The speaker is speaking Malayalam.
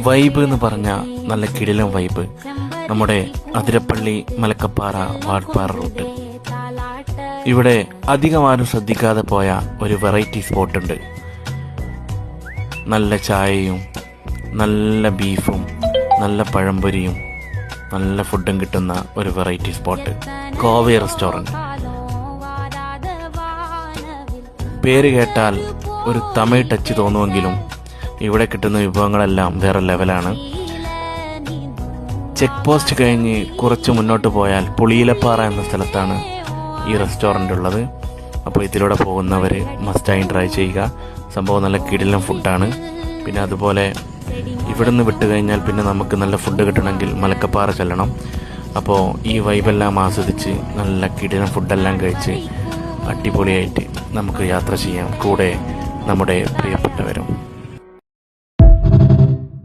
വൈബ് എന്ന് പറഞ്ഞാൽ നല്ല കിടിലൻ വൈബ്. നമ്മുടെ അതിരപ്പള്ളി മലക്കപ്പാറ വാൾപ്പാറ റൂട്ട്. ഇവിടെ അധികം ആരും ശ്രദ്ധിക്കാതെ പോയ ഒരു വെറൈറ്റി സ്പോട്ടുണ്ട്. നല്ല ചായയും നല്ല ബീഫും നല്ല പഴംപൊരിയും നല്ല ഫുഡും കിട്ടുന്ന ഒരു വെറൈറ്റി സ്പോട്ട്, കോവി റെസ്റ്റോറൻറ്റ്. പേര് കേട്ടാൽ ഒരു തമിഴ് ടച്ച് തോന്നുമെങ്കിലും ഇവിടെ കിട്ടുന്ന വിഭവങ്ങളെല്ലാം വേറെ ലെവലാണ്. ചെക്ക് പോസ്റ്റ് കഴിഞ്ഞ് കുറച്ച് മുന്നോട്ട് പോയാൽ പുളിയിലപ്പാറ എന്ന സ്ഥലത്താണ് ഈ റെസ്റ്റോറൻ്റ് ഉള്ളത്. അപ്പോൾ ഇതിലൂടെ പോകുന്നവർ മസ്റ്റായി ട്രൈ ചെയ്യുക. സംഭവം നല്ല കിടിലൻ ഫുഡാണ്. പിന്നെ അതുപോലെ ഇവിടുന്ന് വിട്ട് കഴിഞ്ഞാൽ പിന്നെ നമുക്ക് നല്ല ഫുഡ് കിട്ടണമെങ്കിൽ മലക്കപ്പാറ ചെല്ലണം. അപ്പോൾ ഈ വൈബെല്ലാം ആസ്വദിച്ച് നല്ല കിടിലൻ ഫുഡെല്ലാം കഴിച്ച് അടിപൊളിയായിട്ട് നമുക്ക് യാത്ര ചെയ്യാം, കൂടെ നമ്മുടെ പ്രിയപ്പെട്ടവരും.